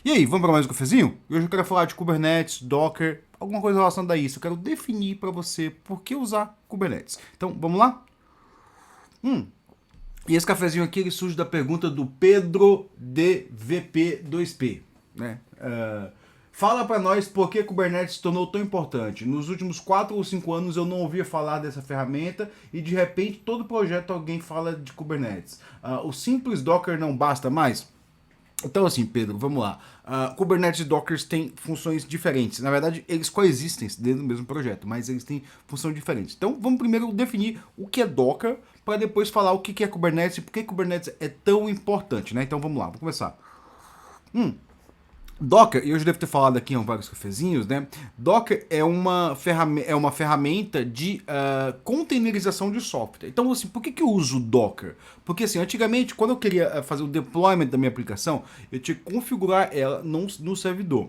E aí, vamos para mais um cafezinho? Hoje eu quero falar de Kubernetes, Docker, alguma coisa relacionada a isso. Eu quero definir para você por que usar Kubernetes. Então, vamos lá? E esse cafezinho aqui ele surge da pergunta do Pedro DVP2P, né? Fala para nós por que Kubernetes se tornou tão importante. Nos últimos 4 ou 5 anos eu não ouvia falar dessa ferramenta e de repente todo projeto alguém fala de Kubernetes. O simples Docker não basta mais? Então, assim, Pedro, vamos lá. Kubernetes e Docker têm funções diferentes. Na verdade, eles coexistem dentro do mesmo projeto, mas eles têm funções diferentes. Então, vamos primeiro definir o que é Docker, para depois falar o que é Kubernetes e por que Kubernetes é tão importante, né? Então, vamos lá, vamos começar. Docker, e eu já devo ter falado aqui em vários cafezinhos, né? Docker é uma ferramenta de containerização de software. Então, assim, por que eu uso Docker? Porque, assim, antigamente, quando eu queria fazer o deployment da minha aplicação, eu tinha que configurar ela no servidor.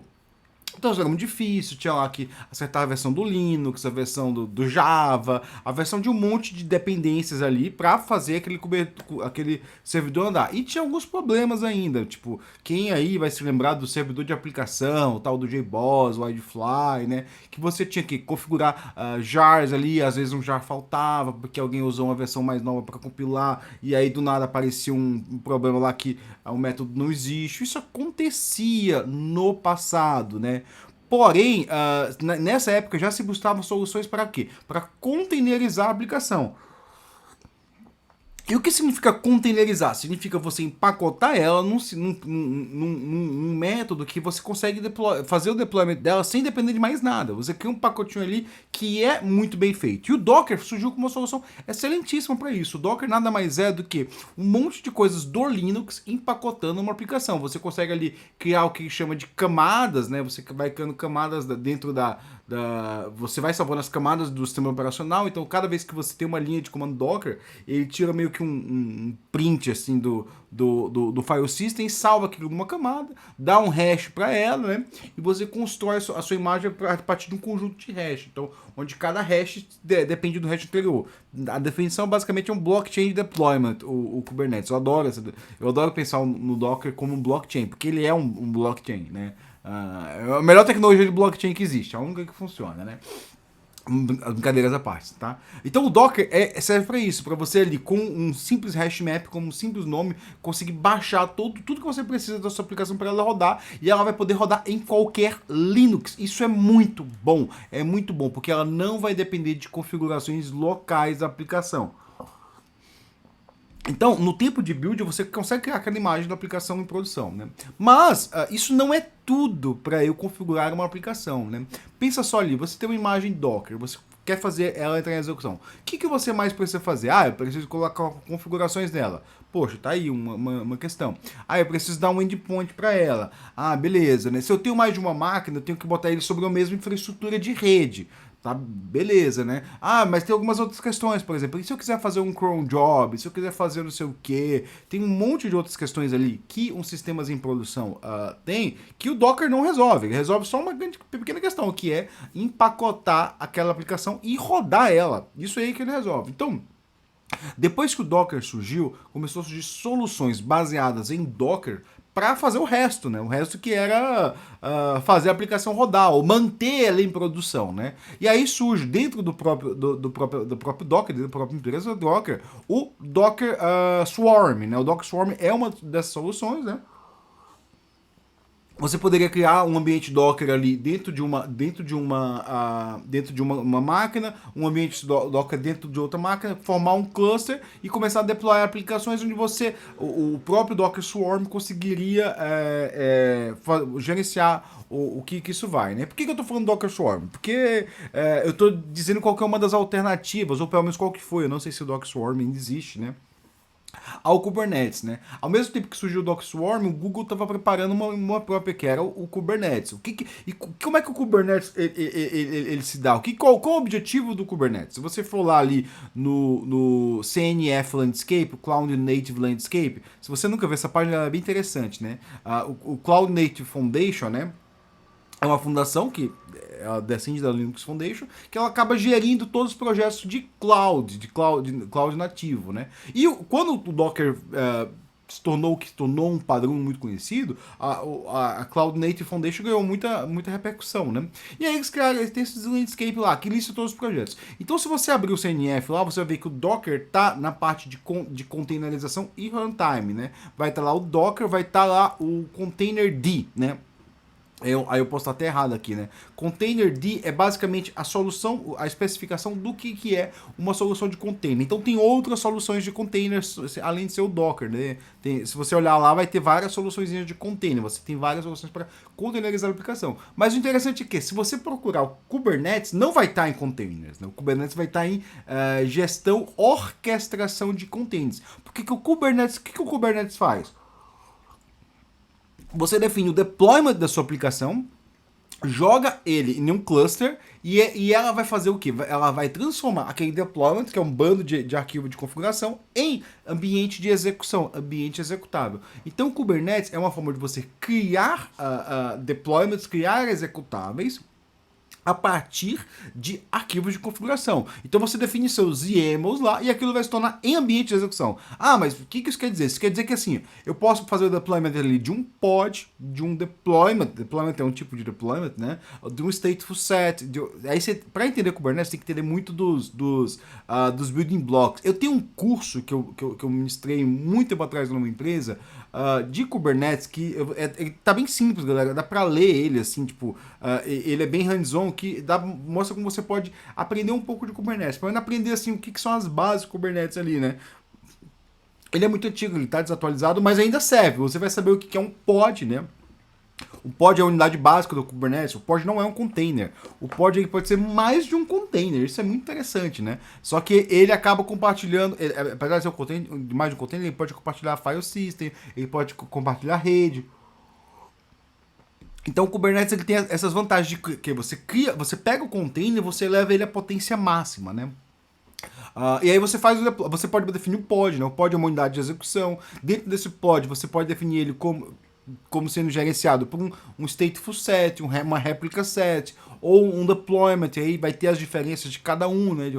Então isso era muito difícil, tinha lá que acertar a versão do Linux, a versão do Java, a versão de um monte de dependências ali para fazer aquele servidor andar. E tinha alguns problemas ainda, tipo, quem aí vai se lembrar do servidor de aplicação, tal do JBoss, Widefly, né? Que você tinha que configurar jars ali, às vezes um jar faltava, porque alguém usou uma versão mais nova para compilar, e aí do nada aparecia um problema lá que o método não existe. Isso acontecia no passado, né? Porém, nessa época já se buscavam soluções para quê? Para containerizar a aplicação. E o que significa containerizar? Significa você empacotar ela num método que você consegue fazer o deployment dela sem depender de mais nada. Você cria um pacotinho ali que é muito bem feito. E o Docker surgiu como uma solução excelentíssima para isso. O Docker nada mais é do que um monte de coisas do Linux empacotando uma aplicação. Você consegue ali criar o que chama de camadas, né? Você vai criando camadas dentro você vai salvando as camadas do sistema operacional. Então, cada vez que você tem uma linha de comando Docker, ele tira meio que um print assim do file system, salva aquilo numa camada, dá um hash para ela, né? E você constrói a sua imagem a partir de um conjunto de hash. Então, onde cada hash depende do hash anterior. A definição basicamente é um blockchain deployment, o Kubernetes. Eu adoro pensar no Docker como um blockchain, porque ele é um blockchain, né? É a melhor tecnologia de blockchain que existe, a única que funciona, né? Brincadeiras à parte, tá? Então o Docker serve para isso, para você ali com um simples hash map, com um simples nome, conseguir baixar tudo que você precisa da sua aplicação para ela rodar, e ela vai poder rodar em qualquer Linux. Isso é muito bom, porque ela não vai depender de configurações locais da aplicação. Então, no tempo de build, você consegue criar aquela imagem da aplicação em produção, né? Mas isso não é tudo para eu configurar uma aplicação, né? Pensa só ali, você tem uma imagem Docker, você quer fazer ela entrar em execução. O que você mais precisa fazer? Eu preciso colocar configurações nela. Poxa, tá aí uma questão. Eu preciso dar um endpoint para ela. Beleza, né? Se eu tenho mais de uma máquina, eu tenho que botar ele sobre a mesma infraestrutura de rede. Tá, beleza, né? Mas tem algumas outras questões, por exemplo, e se eu quiser fazer um cron job, se eu quiser fazer não sei o que, tem um monte de outras questões ali que uns sistemas em produção tem, que o Docker não resolve. Ele resolve só uma pequena questão, que é empacotar aquela aplicação e rodar ela. Isso aí que ele resolve. Então, depois que o Docker surgiu, começou a surgir soluções baseadas em Docker para fazer o resto, né? O resto que era fazer a aplicação rodar ou manter ela em produção, né? E aí surge dentro do próprio Docker, dentro da própria empresa Docker, o Docker Swarm, né? O Docker Swarm é uma dessas soluções, né? Você poderia criar um ambiente Docker ali dentro de uma máquina, um ambiente Docker dentro de outra máquina, formar um cluster e começar a deployar aplicações onde o próprio Docker Swarm conseguiria gerenciar o que isso vai, né? Por que eu estou falando Docker Swarm? Porque eu estou dizendo qual que é uma das alternativas, ou pelo menos qual que foi. Eu não sei se o Docker Swarm ainda existe, né? Ao Kubernetes, né? Ao mesmo tempo que surgiu o Docker Swarm, o Google estava preparando uma própria que era o Kubernetes. Como é que o Kubernetes ele se dá? Qual o objetivo do Kubernetes? Se você for lá ali no CNF Landscape, o Cloud Native Landscape, se você nunca viu essa página, ela é bem interessante, né? O Cloud Native Foundation, né? É uma fundação que ela descende da Linux Foundation, que ela acaba gerindo todos os projetos de cloud nativo, né? E quando o Docker se tornou um padrão muito conhecido, a Cloud Native Foundation ganhou muita repercussão, né? E aí eles têm esse landscape lá, que lista todos os projetos. Então, se você abrir o CNF lá, você vai ver que o Docker tá na parte de containerização e runtime, né? Vai estar lá o Docker, vai estar lá o Containerd, né? Aí eu posso estar até errado aqui, né? Containerd é basicamente a solução, a especificação do que é uma solução de container. Então tem outras soluções de containers, além de ser o Docker, né? Se você olhar lá, vai ter várias soluções de container. Você tem várias soluções para containerizar a aplicação. Mas o interessante é que, se você procurar o Kubernetes, não vai estar em containers, né? O Kubernetes vai estar em gestão, orquestração de containers. O que o Kubernetes faz? Você define o deployment da sua aplicação, joga ele em um cluster e ela vai fazer o quê? Ela vai transformar aquele deployment, que é um bando de arquivo de configuração, em ambiente de execução, ambiente executável. Então o Kubernetes é uma forma de você criar deployments, criar executáveis a partir de arquivos de configuração. Então você define seus YAMLs lá e aquilo vai se tornar em ambiente de execução. Ah, mas o que isso quer dizer? Isso quer dizer que assim, eu posso fazer o deployment ali de um pod, de um deployment é um tipo de deployment, né? De um stateful set. Aí para entender Kubernetes, tem que entender muito dos building blocks. Eu tenho um curso que eu ministrei muito tempo atrás numa empresa, de Kubernetes, que ele tá bem simples, galera. Dá pra ler ele, assim, tipo, ele é bem hands-on, que mostra como você pode aprender um pouco de Kubernetes. Pra aprender, assim, o que são as bases de Kubernetes ali, né? Ele é muito antigo, ele tá desatualizado, mas ainda serve. Você vai saber o que é um pod, né? O pod é a unidade básica do Kubernetes. O pod não é um container. O pod ele pode ser mais de um container. Isso é muito interessante, né? Só que ele acaba compartilhando, apesar de ser um container, mais de um container, ele pode compartilhar file system, ele pode compartilhar rede. Então o Kubernetes ele tem essas vantagens de que você pega o container e você leva ele à potência máxima, né? E aí você pode definir o pod, né? O pod é uma unidade de execução. Dentro desse pod você pode definir ele como sendo gerenciado por um stateful set, uma réplica set, ou um deployment. Aí vai ter as diferenças de cada um, né?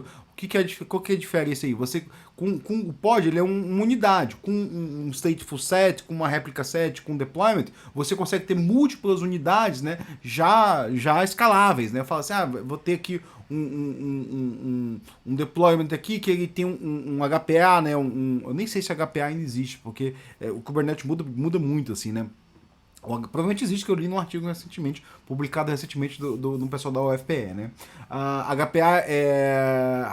Qual que é a diferença aí? Você, com o pod, ele é uma unidade. Com um stateful set, com uma réplica set, com um deployment, você consegue ter múltiplas unidades, né? Já escaláveis, né? Fala assim, vou ter aqui um deployment aqui que ele tem um HPA, né? Eu nem sei se HPA ainda existe, porque o Kubernetes muda muito, assim, né? Provavelmente existe, que eu li num artigo publicado recentemente do pessoal da UFPE, né? HPA é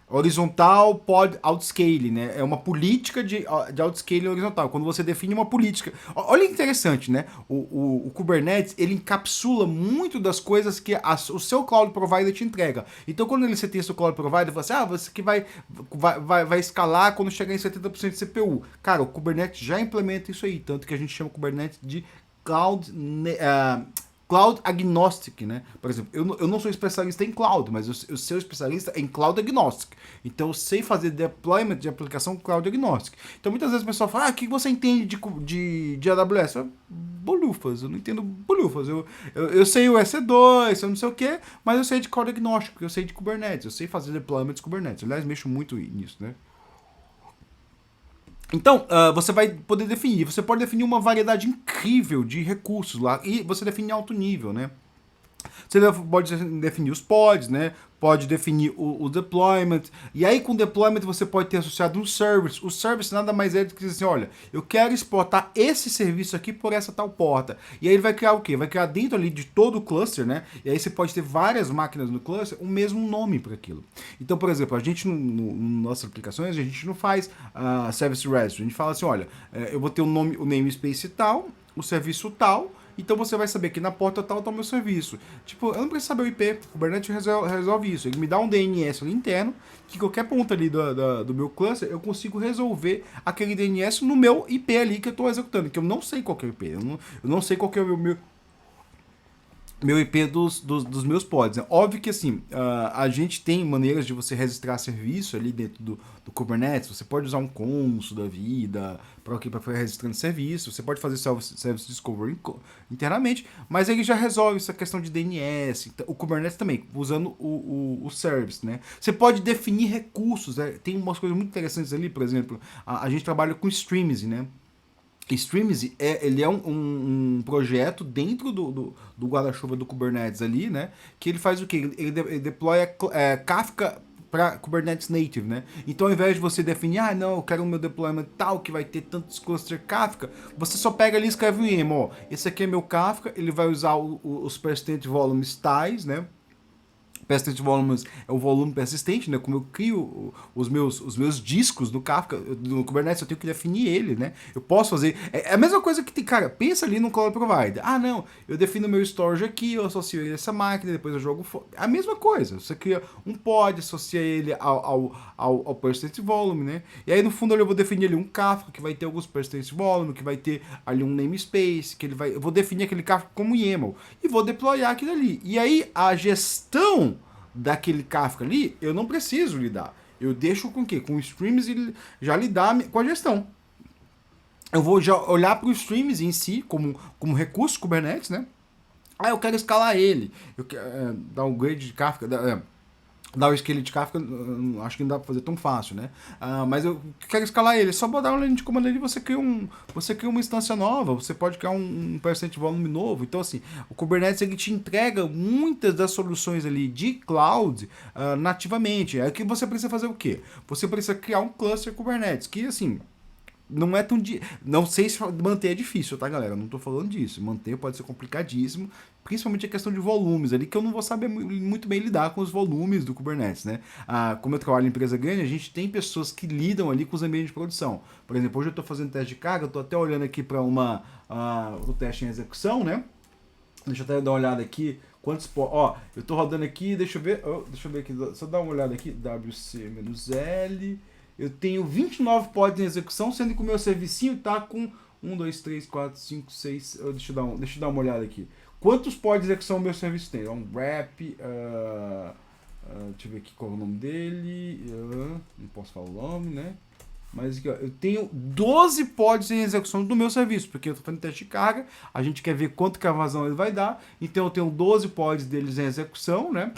horizontal pod outscale, né? É uma política de outscale horizontal. Quando você define uma política. Olha que interessante, né? O Kubernetes, ele encapsula muito das coisas que o seu cloud provider te entrega. Então, quando você tem seu cloud provider, você fala assim, você que vai escalar quando chegar em 70% de CPU. Cara, o Kubernetes já implementa isso aí, tanto que a gente chama o Kubernetes de Cloud Agnostic, né? Por exemplo, eu não sou especialista em cloud, mas eu sou especialista em Cloud Agnostic. Então eu sei fazer deployment de aplicação Cloud Agnostic. Então muitas vezes o pessoal fala, o que você entende de AWS? Bolufas, eu não entendo bolufas. Eu sei o EC2, eu não sei o que, mas eu sei de Cloud Agnostic, eu sei de Kubernetes, eu sei fazer deployment de Kubernetes. Aliás, mexo muito nisso, né? Então, você vai poder definir. Você pode definir uma variedade incrível de recursos lá. E você define em alto nível, né? Você pode definir os pods, né? Pode definir o deployment. E aí, com o deployment, você pode ter associado um service. O service nada mais é do que dizer assim, olha, eu quero exportar esse serviço aqui por essa tal porta. E aí ele vai criar o quê? Vai criar dentro ali de todo o cluster, né? E aí você pode ter várias máquinas no cluster, o mesmo nome para aquilo. Então, por exemplo, a gente, nossas aplicações, a gente não faz service registry. A gente fala assim, olha, eu vou ter o namespace tal, o serviço tal. Então você vai saber que na porta tal está o meu serviço. Tipo, eu não preciso saber o IP. O Kubernetes resolve isso. Ele me dá um DNS ali interno, que qualquer ponto ali do meu cluster, eu consigo resolver aquele DNS no meu IP ali que eu estou executando. Que eu não sei qual que é o IP. Eu não sei qual que é o meu IP dos meus pods. É óbvio que assim, a gente tem maneiras de você registrar serviço ali dentro do Kubernetes. Você pode usar um Consul da vida para registrando serviço. Você pode fazer Service Discovery internamente, mas ele já resolve essa questão de DNS. Então, o Kubernetes também, usando o service, né? Você pode definir recursos, né? Tem umas coisas muito interessantes ali, por exemplo, a gente trabalha com Streams, né? Streams ele é um projeto dentro do guarda-chuva do Kubernetes ali, né? Que ele faz o quê? Ele deploya Kafka para Kubernetes Native, né? Então, ao invés de você definir, não, eu quero o meu deployment tal, que vai ter tantos cluster Kafka, você só pega ali e escreve um YAML, esse aqui é meu Kafka, ele vai usar os persistent volumes tais, né? Persistent volumes é o volume persistente, né? Como eu crio os meus discos do Kafka, no Kubernetes, eu tenho que definir ele, né? Eu posso fazer. É a mesma coisa que tem, cara, pensa ali no Cloud Provider. Não, eu defino meu storage aqui, eu associo ele a essa máquina, depois eu jogo fora. É a mesma coisa. Você cria um pod, associa ele ao persistent volume, né? E aí no fundo eu vou definir ali um Kafka que vai ter alguns persistent volume, que vai ter ali um namespace, que ele vai. Eu vou definir aquele Kafka como YAML e vou deployar aquilo ali. E aí a gestão daquele Kafka ali, eu não preciso lidar. Eu deixo com o quê? Com o Streams e já lidar com a gestão. Eu vou já olhar para o Streams em si, como recurso Kubernetes, né? Eu quero escalar ele. Eu quero dar um grade de Kafka, dar o scale de Kafka, acho que não dá para fazer tão fácil, né? Mas eu quero escalar ele. É só botar uma linha de comando ali, você cria uma instância nova, você pode criar um percent volume novo. Então, assim, o Kubernetes ele te entrega muitas das soluções ali de cloud nativamente. Aí que você precisa fazer o quê? Você precisa criar um cluster Kubernetes, que, assim, não é tão. Não sei se manter é difícil, tá, galera? Eu não tô falando disso. Manter pode ser complicadíssimo, principalmente a questão de volumes ali, que eu não vou saber muito bem lidar com os volumes do Kubernetes, né? Como eu trabalho em empresa grande, a gente tem pessoas que lidam ali com os ambientes de produção. Por exemplo, hoje eu tô fazendo teste de carga, eu tô até olhando aqui para o teste em execução, né? Deixa eu até dar uma olhada aqui. Quantos eu tô rodando aqui, deixa eu ver aqui, só dar uma olhada aqui, WC-L. Eu tenho 29 pods em execução, sendo que o meu servicinho tá com 1, 2, 3, 4, 5, 6. Deixa eu dar uma olhada aqui. Quantos pods de execução o meu serviço tem? É um wrap. Deixa eu ver aqui qual é o nome dele. Não posso falar o nome, né? Mas aqui, eu tenho 12 pods em execução do meu serviço, porque eu estou fazendo teste de carga, a gente quer ver quanto que a vazão ele vai dar, então eu tenho 12 pods deles em execução, né?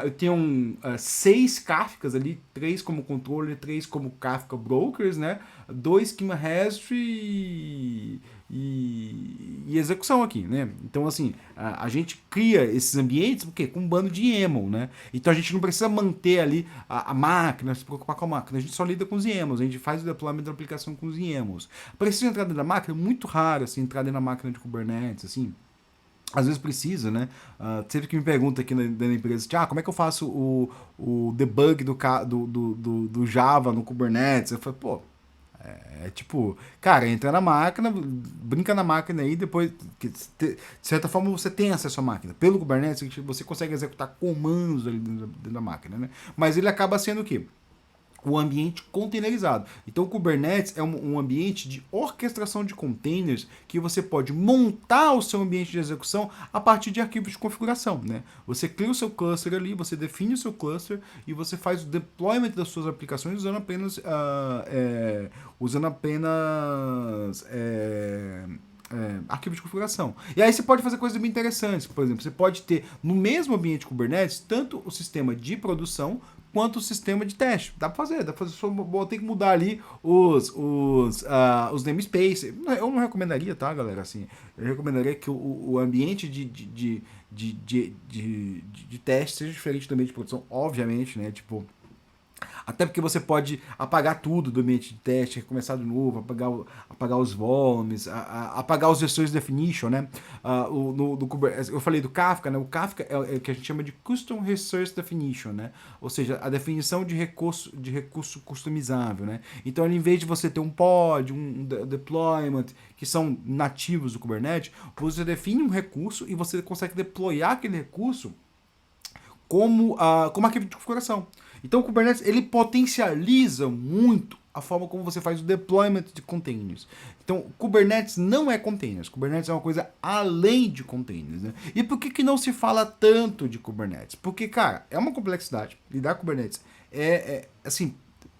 Eu tenho 6 Kafkas ali, 3 como controller, 3 como Kafka brokers, né? 2 schema registry e execução aqui, né? Então, assim, a gente cria esses ambientes porque com um bando de YAML, né? Então a gente não precisa manter ali a máquina, se preocupar com a máquina, a gente só lida com os YAMLs, a gente faz o deployment da aplicação com os YAMLs. Precisa entrar dentro da máquina? É muito raro, assim, entrar dentro da máquina de Kubernetes, assim. Às vezes precisa, né? Sempre que me pergunta aqui na empresa, como é que eu faço o debug do Java no Kubernetes? Eu falo, pô, tipo, cara, entra na máquina, brinca na máquina aí, depois, de certa forma, você tem acesso à máquina. Pelo Kubernetes, você consegue executar comandos ali dentro da máquina, né? Mas ele acaba sendo o quê? O ambiente containerizado. Então o Kubernetes é um ambiente de orquestração de containers que você pode montar o seu ambiente de execução a partir de arquivos de configuração, né? Você cria o seu cluster ali, você define o seu cluster e você faz o deployment das suas aplicações usando apenas arquivos de configuração. E aí você pode fazer coisas bem interessantes. Por exemplo, você pode ter no mesmo ambiente Kubernetes tanto o sistema de produção quanto o sistema de teste. Dá pra fazer, só tem que mudar ali os namespace. Eu não recomendaria, tá, galera? Assim, eu recomendaria que o ambiente de teste seja diferente do ambiente de produção, obviamente, né? Tipo, até porque você pode apagar tudo do ambiente de teste, recomeçar de novo, apagar os volumes, apagar os resource definition, né? Eu falei do Kafka, né? O Kafka é o que a gente chama de Custom Resource Definition, né? Ou seja, a definição de recurso customizável, né? Então, em vez de você ter um pod, um deployment, que são nativos do Kubernetes, você define um recurso e você consegue deployar aquele recurso como arquivo de configuração. Então o Kubernetes ele potencializa muito a forma como você faz o deployment de containers. Então, Kubernetes não é containers. Kubernetes é uma coisa além de containers, né? E por que não se fala tanto de Kubernetes? Porque, cara, é uma complexidade. Lidar com Kubernetes assim,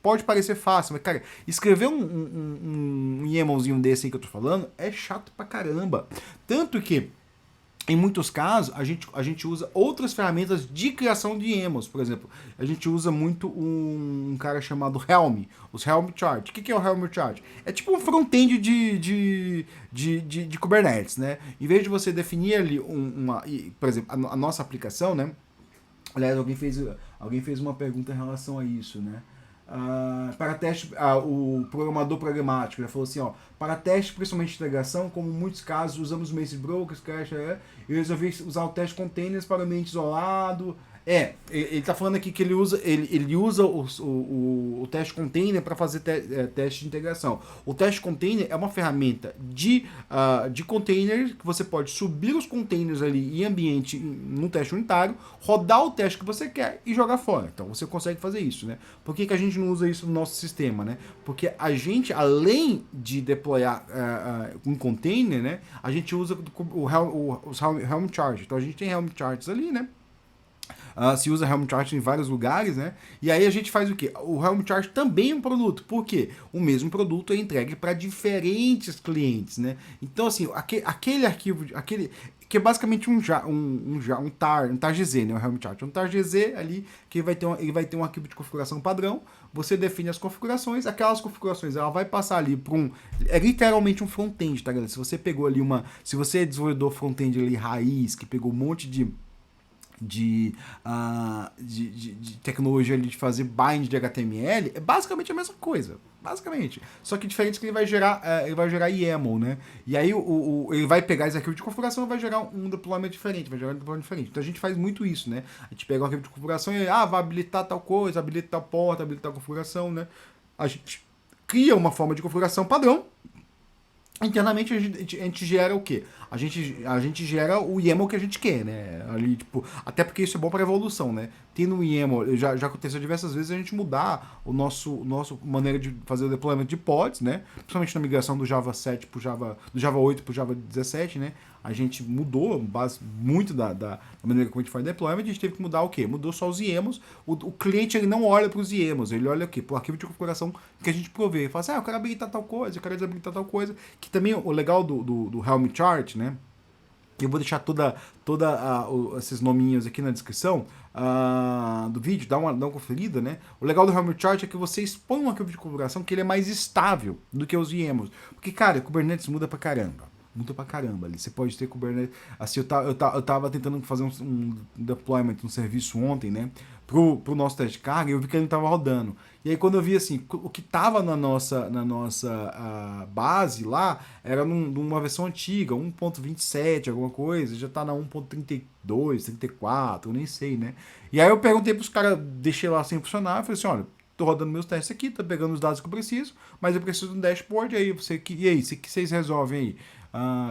pode parecer fácil, mas, cara, escrever um YAMLzinho desse aí que eu tô falando é chato pra caramba. Tanto que em muitos casos, a gente usa outras ferramentas de criação de YAMLs. Por exemplo, a gente usa muito um cara chamado Helm, os Helm Chart. O que é o Helm Chart? É tipo um front-end de Kubernetes, né? Em vez de você definir ali por exemplo, a nossa aplicação, né? Aliás, alguém fez uma pergunta em relação a isso, né? Para teste, o programador programático já falou assim, ó, para teste, principalmente de integração, como em muitos casos usamos Maze Brokers, Crash, eu resolvi usar o teste containers para o ambiente isolado. Ele está falando aqui que ele usa o teste container para fazer teste de integração. O teste container é uma ferramenta de container que você pode subir os containers ali em ambiente, no teste unitário, rodar o teste que você quer e jogar fora. Então você consegue fazer isso, né? Por que a gente não usa isso no nosso sistema, né? Porque a gente, além de deployar um container, né? A gente usa os Helm Charts. Então a gente tem Helm Charts ali, né? Se usa Helm Chart em vários lugares, né? E aí a gente faz o quê? O Helm Chart também é um produto. Por quê? O mesmo produto é entregue para diferentes clientes, né? Então, assim, aquele arquivo, que é basicamente um tar.gz, né? O Helm Chart. Um tar.gz ali, que ele vai ter um arquivo de configuração padrão. Você define as configurações, aquelas configurações, ela vai passar ali para é literalmente um front-end, tá, galera? Se você pegou ali se você é desenvolvedor front-end ali raiz, que pegou um monte de tecnologia ali de fazer bind de HTML, é basicamente a mesma coisa. Basicamente. Só que diferente que ele vai gerar YAML, né? E aí ele vai pegar esse arquivo de configuração e vai gerar um deployment diferente, vai gerar um deployment diferente. Então a gente faz muito isso, né? A gente pega o arquivo de configuração e vai habilitar tal coisa, habilita tal porta, habilita tal configuração, né? A gente cria uma forma de configuração padrão. Internamente a gente gera o quê? A gente gera o YAML que a gente quer, né? Ali, tipo, até porque isso é bom para evolução, né? Tendo um YAML, já aconteceu diversas vezes a gente mudar o nosso maneira de fazer o deployment de pods, né? Principalmente na migração do Java 7 pro do Java 8 pro Java 17, né? A gente mudou muito da maneira como a gente faz deployment, a gente teve que mudar o quê? Mudou só os YAMLs. O cliente ele não olha para os YAMLs, ele olha o quê? Para o arquivo de configuração que a gente provê. Ele fala assim, eu quero habilitar tal coisa, eu quero desabilitar tal coisa. Que também o legal do Helm Chart, né? Eu vou deixar esses nominhos aqui na descrição do vídeo, dá uma conferida, né? O legal do Helm Chart é que você expõe um arquivo de configuração que ele é mais estável do que os YAMLs. Porque, cara, Kubernetes muda pra caramba. Muda pra caramba ali. Você pode ter Kubernetes. Assim, eu tava tentando fazer um deployment, um serviço ontem, né? Pro nosso teste de carga, e eu vi que ele não tava rodando. E aí, quando eu vi assim, o que tava na nossa base lá era numa versão antiga, 1.27, alguma coisa, já tá na 1.32, 34, eu nem sei, né? E aí eu perguntei pros caras, deixei lá sem funcionar, eu falei assim: olha, tô rodando meus testes aqui, tô pegando os dados que eu preciso, mas eu preciso de um dashboard, e aí o que vocês resolvem aí?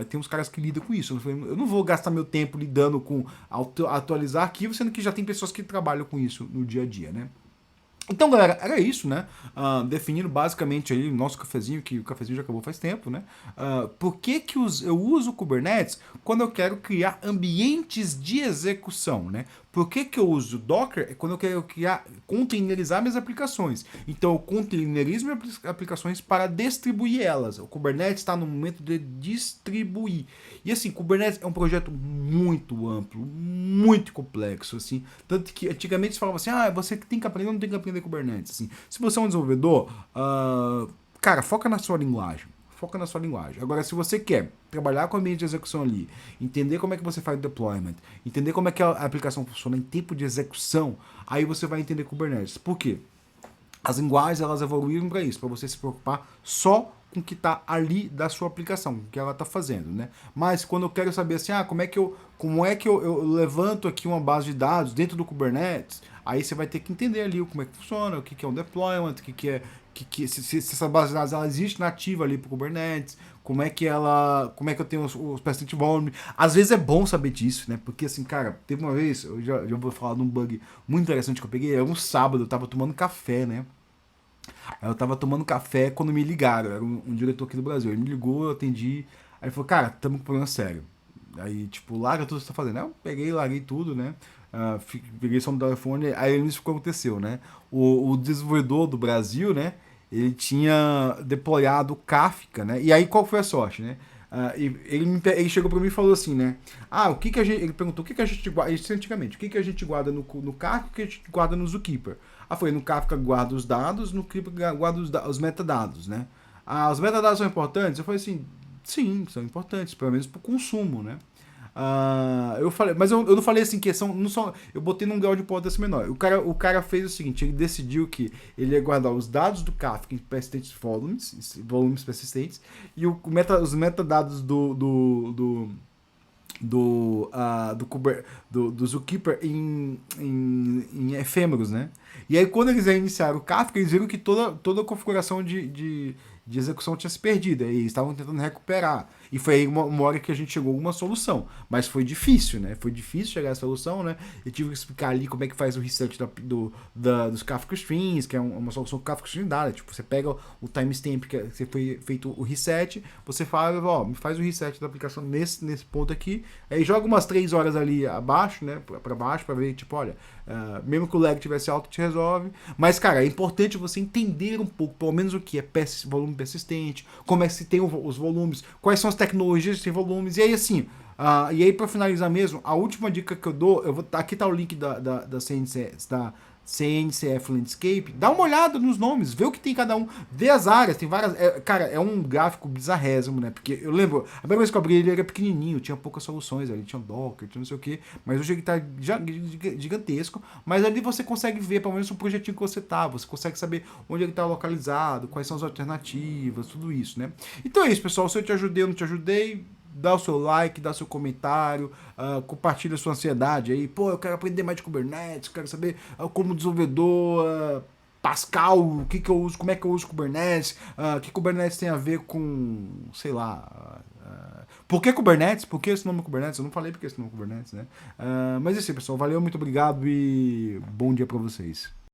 Tem uns caras que lidam com isso. Eu não vou gastar meu tempo lidando com atualizar arquivos, sendo que já tem pessoas que trabalham com isso no dia a dia, né? Então, galera, era isso, né? Definindo basicamente aí o nosso cafezinho, que o cafezinho já acabou faz tempo, né? Por que eu uso o Kubernetes quando eu quero criar ambientes de execução, né? Por que eu uso Docker? É quando eu quero containerizar minhas aplicações. Então, eu containerizo minhas aplicações para distribuir elas. O Kubernetes está no momento de distribuir. E assim, Kubernetes é um projeto muito amplo, muito complexo, assim. Tanto que antigamente se falava assim, você tem que aprender ou não tem que aprender Kubernetes. Assim, se você é um desenvolvedor, cara, foca na sua linguagem. Foca na sua linguagem. Agora, se você quer trabalhar com o ambiente de execução ali, entender como é que você faz o deployment, entender como é que a aplicação funciona em tempo de execução, aí você vai entender Kubernetes. Por quê? As linguagens, elas evoluíram para isso, para você se preocupar só com o que está ali da sua aplicação, o que ela está fazendo, né? Mas quando eu quero saber assim, como é que eu levanto aqui uma base de dados dentro do Kubernetes, aí você vai ter que entender ali como é que funciona, o que é um deployment, se essa base de dados ela existe nativa ali para o Kubernetes, como é que eu tenho os persistent volume. Às vezes é bom saber disso, né? Porque assim, cara, teve uma vez, eu já vou falar de um bug muito interessante que eu peguei, era um sábado, eu tava tomando café, né? Aí eu tava tomando café quando me ligaram, era um diretor aqui do Brasil, ele me ligou, eu atendi, aí ele falou, cara, estamos com um problema sério. Aí, tipo, larga tudo que você tá fazendo. Aí eu peguei, larguei tudo, né? Peguei só no telefone, aí isso que aconteceu, né? O desenvolvedor do Brasil, né? Ele tinha deployado Kafka, né? E aí qual foi a sorte, né? Ele chegou para mim e falou assim, né? O que que a gente. Ele perguntou o que que a gente guarda. Isso antigamente, o que que a gente guarda no Kafka e o que a gente guarda no Zookeeper? Foi no Kafka guarda os dados, no Zookeeper guarda os metadados, né? Os metadados são importantes? Eu falei assim, sim, são importantes, pelo menos para o consumo, né? Eu falei, mas eu não falei assim, questão. Não só, eu botei num grau de importância menor. O cara fez o seguinte: ele decidiu que ele ia guardar os dados do Kafka em persistentes volumes persistentes, e os metadados do Zookeeper em efêmeros, né? E aí, quando eles iniciaram o Kafka, eles viram que toda a configuração de execução tinha se perdido. E eles estavam tentando recuperar. E foi aí uma hora que a gente chegou a alguma solução. Mas foi difícil, né? Foi difícil chegar à solução, né? Eu tive que explicar ali como é que faz o reset dos Kafka Streams, que é uma solução Kafka Stream dada. Tipo, você pega o timestamp que você foi feito o reset, você fala, ó, me faz o reset da aplicação nesse ponto aqui. Aí joga umas 3 horas ali abaixo, né? Pra baixo, pra ver, tipo, olha, mesmo que o lag tivesse alto, te resolve. Mas, cara, é importante você entender um pouco, pelo menos o que é volume persistente, como é que se tem os volumes, quais são as tecnologias que tem volumes, e aí assim, e aí para finalizar mesmo, a última dica que eu dou, aqui tá o link da CNCF Landscape, dá uma olhada nos nomes, vê o que tem cada um, vê as áreas, tem várias, cara, é um gráfico bizarrésimo, né, porque eu lembro, a primeira vez que eu abri ele era pequenininho, tinha poucas soluções ali, tinha Docker, tinha não sei o que, mas hoje ele tá gigantesco, mas ali você consegue ver, pelo menos o projetinho que você você consegue saber onde ele tá localizado, quais são as alternativas, tudo isso, né. Então é isso, pessoal, se eu te ajudei ou não te ajudei, dá o seu like, dá o seu comentário, compartilha a sua ansiedade aí. Pô, eu quero aprender mais de Kubernetes, quero saber como desenvolvedor, Pascal, o que que eu uso, como é que eu uso Kubernetes, o que Kubernetes tem a ver com, sei lá, por que Kubernetes? Por que esse nome Kubernetes? Eu não falei porque esse nome Kubernetes, né? Mas é isso aí, pessoal. Valeu, muito obrigado e bom dia para vocês.